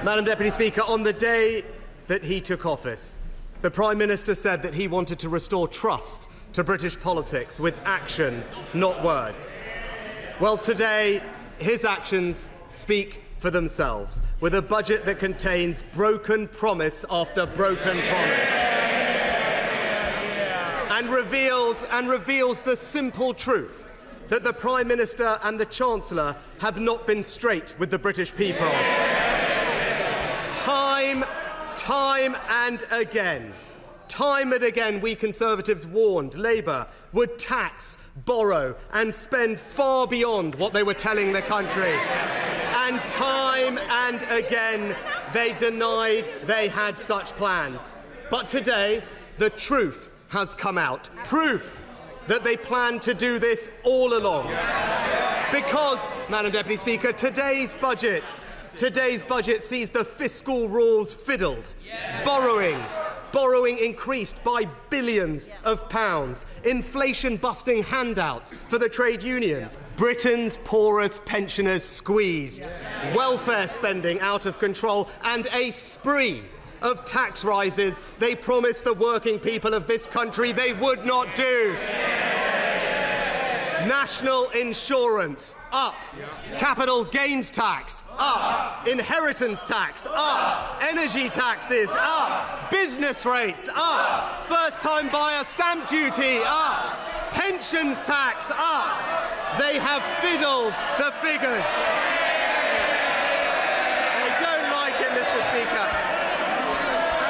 Madam Deputy Speaker, on the day that he took office, the Prime Minister said that he wanted to restore trust to British politics with action, not words. Well, today, his actions speak for themselves, with a budget that contains broken promise after broken promise, and reveals the simple truth that the Prime Minister and the Chancellor have not been straight with the British people. Time and again, we Conservatives warned Labour would tax, borrow and spend far beyond what they were telling the country. And time and again, they denied they had such plans. But today, the truth has come out. Proof that they planned to do this all along. Because, Madam Deputy Speaker, today's budget sees the fiscal rules fiddled, borrowing increased by billions of pounds, inflation-busting handouts for the trade unions, Britain's poorest pensioners squeezed, welfare spending out of control, and a spree of tax rises they promised the working people of this country they would not do. National insurance, up. Capital gains tax, up. Inheritance tax, up. Energy taxes, up. Business rates, up. First-time buyer stamp duty, up. Pensions tax, up. They have fiddled the figures. They don't like it, Mr. Speaker.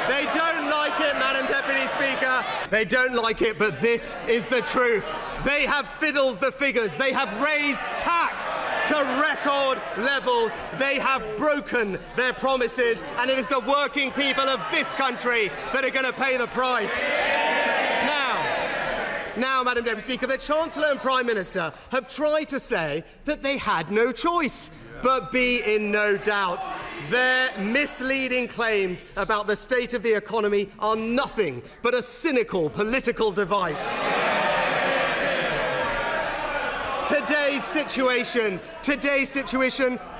They don't like it, Madam Deputy Speaker. They don't like it, but this is the truth. They have fiddled the figures. They have raised tax to record levels. They have broken their promises, and it is the working people of this country that are going to pay the price. Now, Madam Deputy Speaker, the Chancellor and Prime Minister have tried to say that they had no choice. But be in no doubt, their misleading claims about the state of the economy are nothing but a cynical political device. Today's situation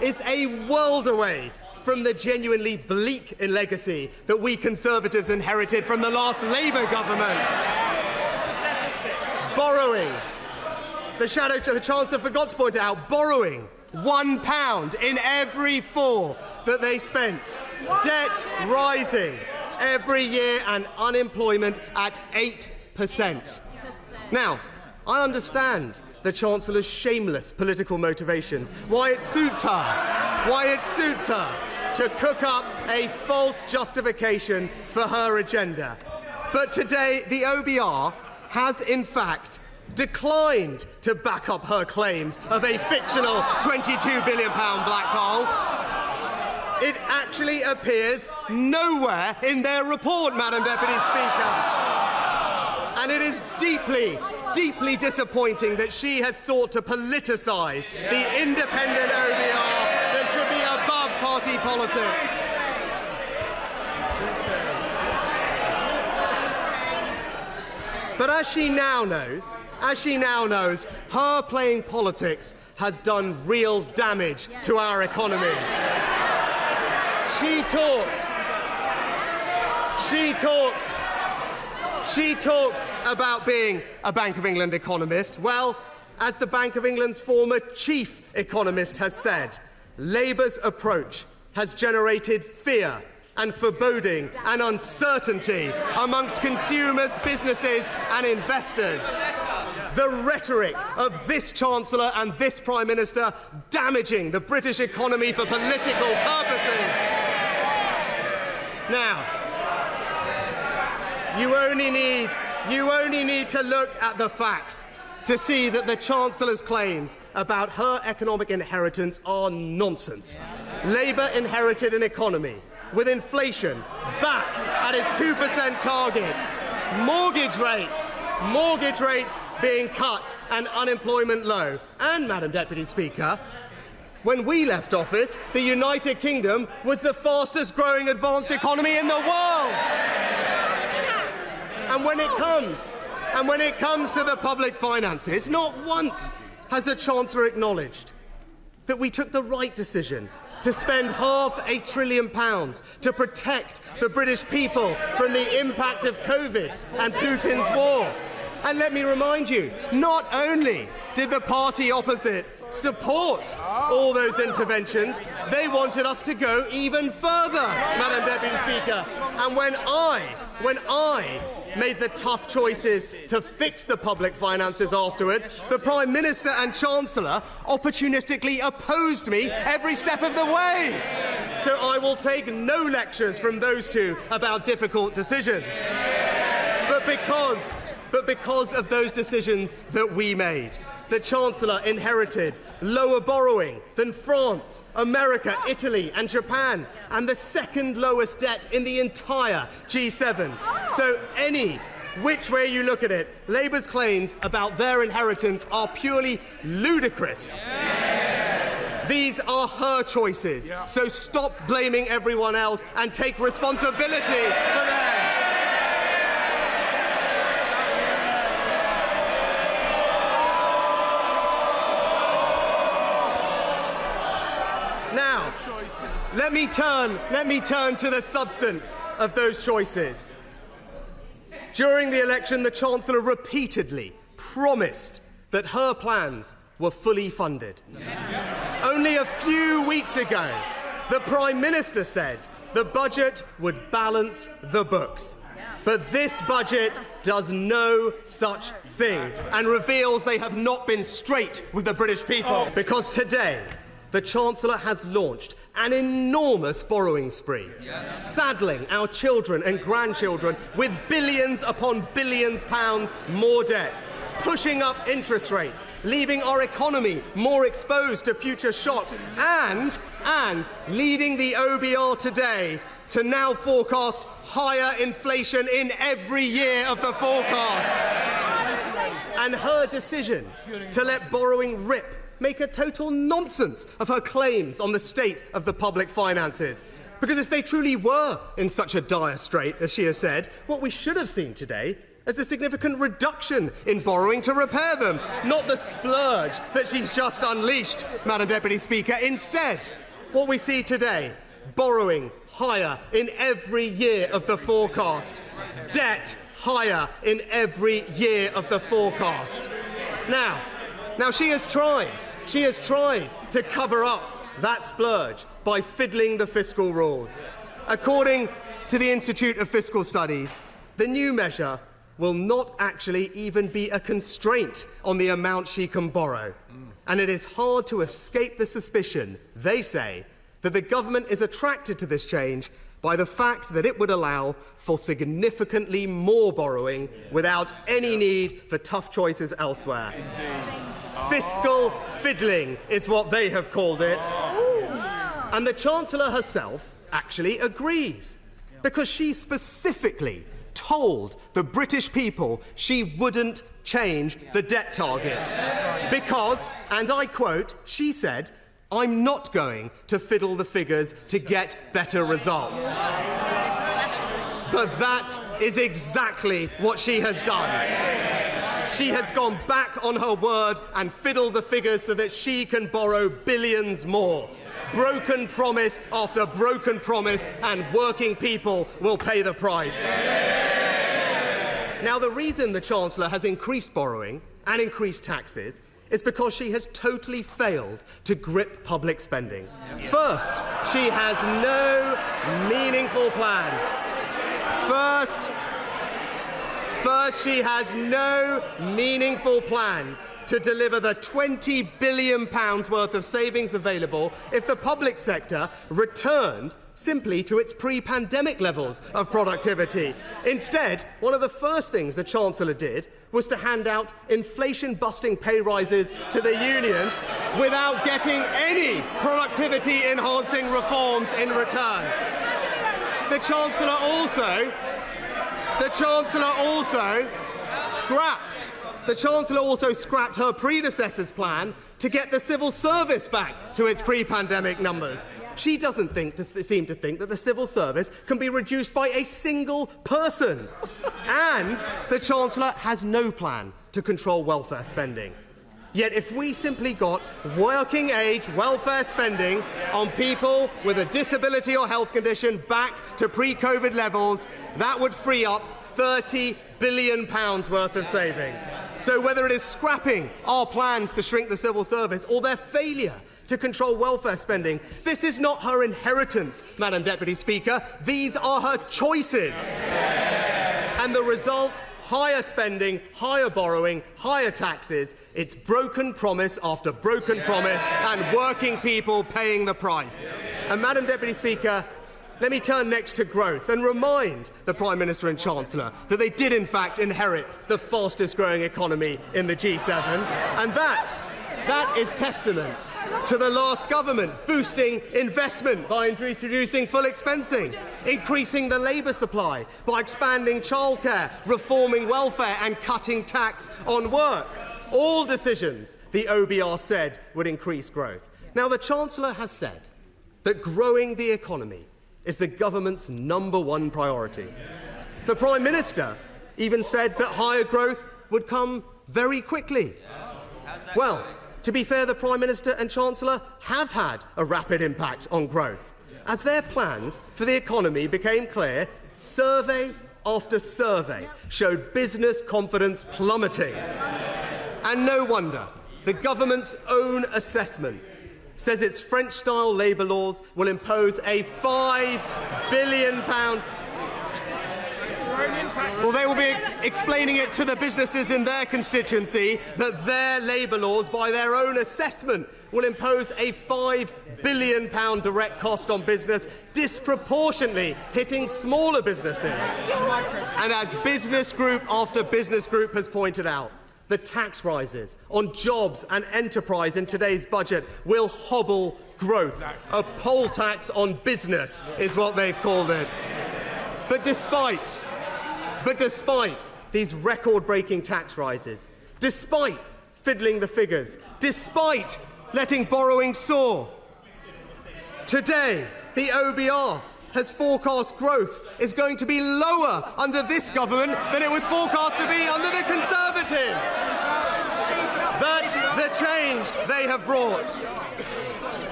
is a world away from the genuinely bleak legacy that we Conservatives inherited from the last Labour government. Borrowing. The Chancellor forgot to point out, borrowing £1 in every 4 that they spent. Debt rising every year and unemployment at 8%. Now, I understand the Chancellor's shameless political motivations, why it suits her to cook up a false justification for her agenda. But today, the OBR has, in fact, declined to back up her claims of a fictional £22 billion black hole. It actually appears nowhere in their report, Madam Deputy Speaker. And it is deeply disappointing that she has sought to politicise the independent OBR that should be above party politics. But as she now knows, her playing politics has done real damage to our economy. She talked about being a Bank of England economist. Well, as the Bank of England's former chief economist has said, Labour's approach has generated fear and foreboding and uncertainty amongst consumers, businesses and investors. The rhetoric of this Chancellor and this Prime Minister damaging the British economy for political purposes. Now, you only need to look at the facts to see that the Chancellor's claims about her economic inheritance are nonsense. Labour inherited an economy with inflation back at its 2% target, mortgage rates being cut and unemployment low. And, Madam Deputy Speaker, when we left office, the United Kingdom was the fastest growing advanced economy in the world. And when it comes to the public finances, not once has the Chancellor acknowledged that we took the right decision to spend £500 billion to protect the British people from the impact of COVID and Putin's war. And let me remind you, not only did the party opposite support all those interventions, they wanted us to go even further, Madam Deputy Speaker. And when I made the tough choices to fix the public finances afterwards, the Prime Minister and Chancellor opportunistically opposed me every step of the way. So I will take no lectures from those two about difficult decisions. But because of those decisions that we made, the Chancellor inherited lower borrowing than France, America, Italy and Japan, and the second lowest debt in the entire G7. So any which way you look at it, Labour's claims about their inheritance are purely ludicrous. These are her choices, so stop blaming everyone else and take responsibility for them. Now, let me turn to the substance of those choices. During the election, the Chancellor repeatedly promised that her plans were fully funded. Only a few weeks ago, the Prime Minister said the budget would balance the books. But this budget does no such thing and reveals they have not been straight with the British people. Because today, the Chancellor has launched an enormous borrowing spree, saddling our children and grandchildren with billions upon billions pounds more debt, pushing up interest rates, leaving our economy more exposed to future shocks, and leading the OBR today to now forecast higher inflation in every year of the forecast. And her decision to let borrowing rip make a total nonsense of her claims on the state of the public finances. Because if they truly were in such a dire strait, as she has said, what we should have seen today is a significant reduction in borrowing to repair them, not the splurge that she's just unleashed, Madam Deputy Speaker. Instead, what we see today, borrowing higher in every year of the forecast, debt higher in every year of the forecast. Now she has tried to cover up that splurge by fiddling the fiscal rules. According to the Institute of Fiscal Studies, the new measure will not actually even be a constraint on the amount she can borrow. And it is hard to escape the suspicion, they say, that the government is attracted to this change by the fact that it would allow for significantly more borrowing without any need for tough choices elsewhere. Fiscal fiddling is what they have called it. And the Chancellor herself actually agrees, because she specifically told the British people she wouldn't change the debt target. Because, and I quote, she said, "I'm not going to fiddle the figures to get better results." But that is exactly what she has done. She has gone back on her word and fiddled the figures so that she can borrow billions more. Broken promise after broken promise, and working people will pay the price. Now, the reason the Chancellor has increased borrowing and increased taxes is because she has totally failed to grip public spending. First, she has no meaningful plan. First, she has no meaningful plan to deliver the £20 billion worth of savings available if the public sector returned simply to its pre-pandemic levels of productivity. Instead, one of the first things the Chancellor did was to hand out inflation-busting pay rises to the unions without getting any productivity-enhancing reforms in return. The Chancellor also scrapped her predecessor's plan to get the civil service back to its pre-pandemic numbers. She doesn't seem to think that the civil service can be reduced by a single person. And the Chancellor has no plan to control welfare spending. Yet if we simply got working-age welfare spending on people with a disability or health condition back to pre-COVID levels, that would free up £30 billion worth of savings. So whether it is scrapping our plans to shrink the civil service or their failure to control welfare spending, this is not her inheritance, Madam Deputy Speaker. These are her choices. And the result, higher spending, higher borrowing, higher taxes. It's broken promise after broken promise, and working people paying the price. And Madam Deputy Speaker, let me turn next to growth and remind the Prime Minister and Chancellor that they did in fact inherit the fastest growing economy in the G7, and that is testament to the last government boosting investment by introducing full expensing, increasing the labour supply by expanding childcare, reforming welfare and cutting tax on work. All decisions the OBR said would increase growth. Now, the Chancellor has said that growing the economy is the government's #1 priority. The Prime Minister even said that higher growth would come very quickly. Well, to be fair, the Prime Minister and Chancellor have had a rapid impact on growth. As their plans for the economy became clear, survey after survey showed business confidence plummeting. And no wonder. The government's own assessment says its French-style labour laws will impose a £5 billion... Well, they will be explaining it to the businesses in their constituency that their labour laws, by their own assessment, will impose a £5 billion direct cost on business, disproportionately hitting smaller businesses. And as business group after business group has pointed out, the tax rises on jobs and enterprise in today's budget will hobble growth. A poll tax on business is what they've called it. But despite these record-breaking tax rises, despite fiddling the figures, despite letting borrowing soar, today the OBR has forecast growth is going to be lower under this government than it was forecast to be under the Conservatives. That's the change they have brought.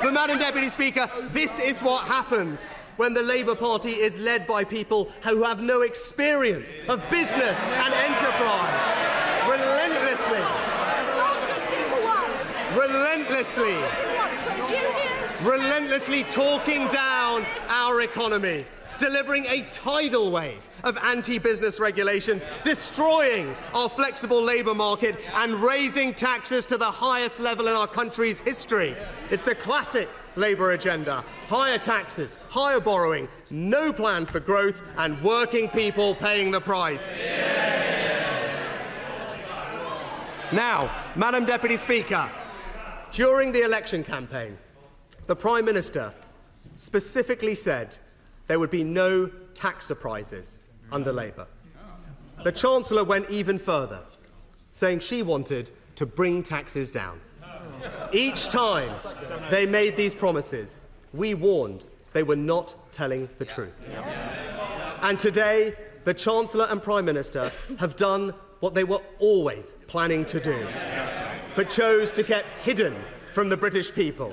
But, Madam Deputy Speaker, this is what happens when the Labour Party is led by people who have no experience of business and enterprise. Relentlessly talking down our economy, delivering a tidal wave of anti-business regulations, destroying our flexible labour market and raising taxes to the highest level in our country's history. It's the classic Labour agenda: higher taxes, higher borrowing, no plan for growth, and working people paying the price. Now, Madam Deputy Speaker, during the election campaign, the Prime Minister specifically said there would be no tax surprises under Labour. The Chancellor went even further, saying she wanted to bring taxes down. Each time they made these promises, we warned they were not telling the truth. And today, the Chancellor and Prime Minister have done what they were always planning to do, but chose to keep hidden from the British people.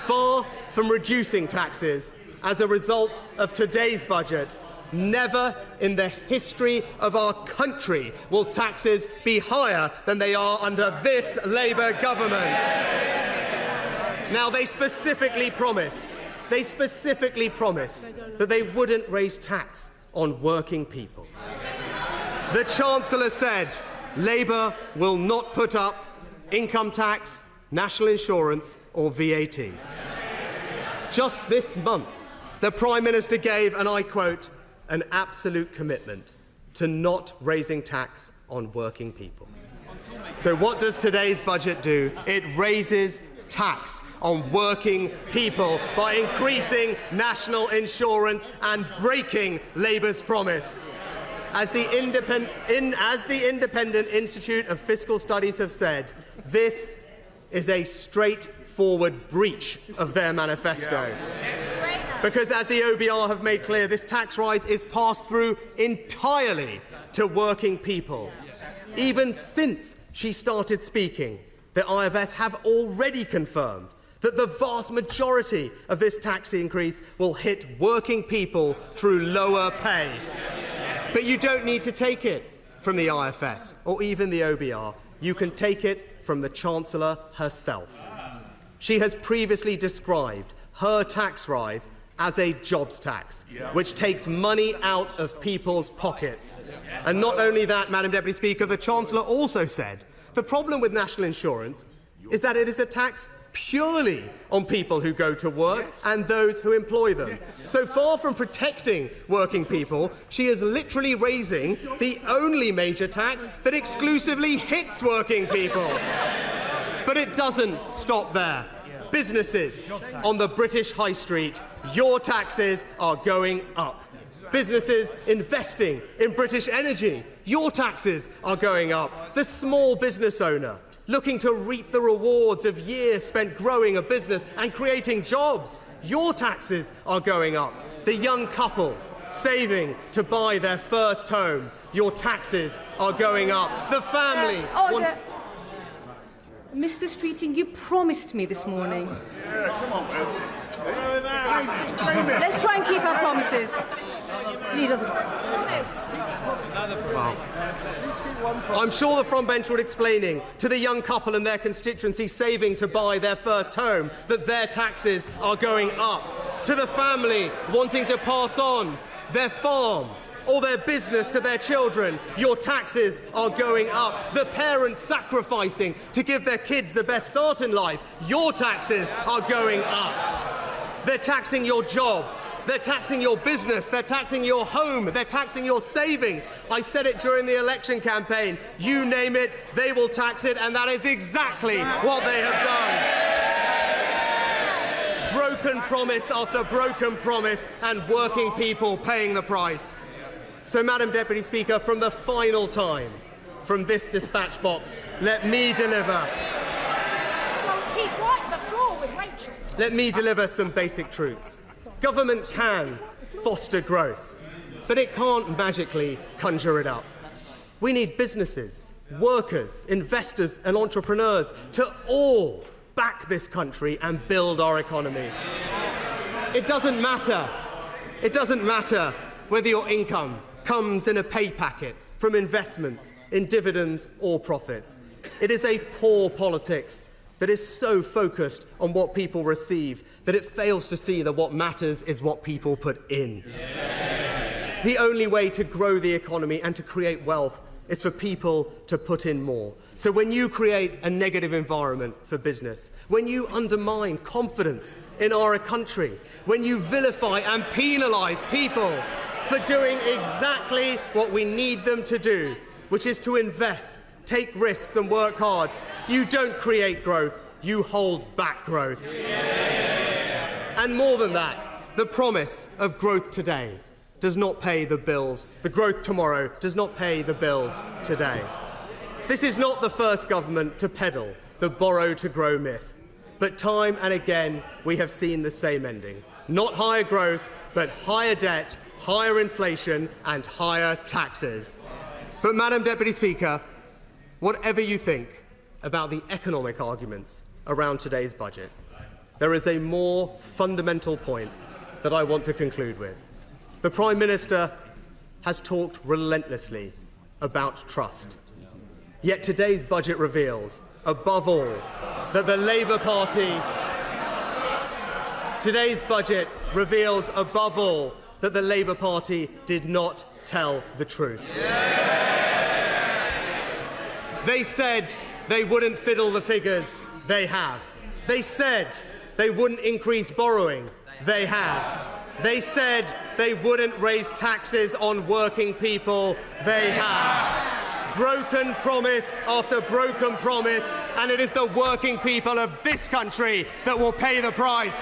Far from reducing taxes as a result of today's budget, never in the history of our country will taxes be higher than they are under this Labour government. Now, they specifically promised that they wouldn't raise tax on working people. The Chancellor said Labour will not put up income tax, national insurance or VAT. Just this month, the Prime Minister gave, and I quote, an absolute commitment to not raising tax on working people. So what does today's budget do? It raises tax on working people by increasing national insurance and breaking Labour's promise. As the Independent Institute of Fiscal Studies have said, this is a straightforward breach of their manifesto. Because, as the OBR have made clear, this tax rise is passed through entirely to working people. Even since she started speaking, The IFS have already confirmed that the vast majority of this tax increase will hit working people through lower pay. But you don't need to take it from the IFS or even the OBR. You can take it from the Chancellor herself. She has previously described her tax rise as a jobs tax, which takes money out of people's pockets. And not only that, Madam Deputy Speaker, the Chancellor also said the problem with national insurance is that it is a tax purely on people who go to work and those who employ them. So far from protecting working people, she is literally raising the only major tax that exclusively hits working people. But it doesn't stop there. Businesses on the British high street, your taxes are going up. Businesses investing in British energy, your taxes are going up. The small business owner looking to reap the rewards of years spent growing a business and creating jobs, your taxes are going up. The young couple saving to buy their first home, your taxes are going up. The family... Mr. Streeting, you promised me this morning. Let's try and keep our promises. Leader, well, I'm sure the front bench would explaining to the young couple and their constituency saving to buy their first home that their taxes are going up. To the family wanting to pass on their farm or their business to their children, your taxes are going up. The parents sacrificing to give their kids the best start in life, your taxes are going up. They're taxing your job. They're taxing your business, they're taxing your home, they're taxing your savings. I said it during the election campaign. You name it, they will tax it, and that is exactly what they have done. Broken promise after broken promise, and working people paying the price. So, Madam Deputy Speaker, from the final time, from this dispatch box, let me deliver. Well, he's wiped the floor with Rachel. Let me deliver some basic truths. Government can foster growth, but it can't magically conjure it up. We need businesses, workers, investors and entrepreneurs to all back this country and build our economy. It doesn't matter whether your income comes in a pay packet from investments in dividends or profits. It is a poor politics that is so focused on what people receive that it fails to see that what matters is what people put in. Yeah. The only way to grow the economy and to create wealth is for people to put in more. So when you create a negative environment for business, when you undermine confidence in our country, when you vilify and penalise people for doing exactly what we need them to do, which is to invest, take risks and work hard, you don't create growth, you hold back growth. And more than that, the promise of growth today does not pay the bills. The growth tomorrow does not pay the bills today. This is not the first government to peddle the borrow to grow myth. But time and again, we have seen the same ending. Not higher growth, but higher debt, higher inflation, and higher taxes. But, Madam Deputy Speaker, whatever you think about the economic arguments around today's budget, there is a more fundamental point that I want to conclude with. The Prime Minister has talked relentlessly about trust. Yet today's budget reveals, above all, that the Labour Party... Today's budget reveals, above all, that the Labour Party did not tell the truth. They said they wouldn't fiddle the figures. They have. They said they wouldn't increase borrowing. They have. They said they wouldn't raise taxes on working people. They have. Broken promise after broken promise, and it is the working people of this country that will pay the price.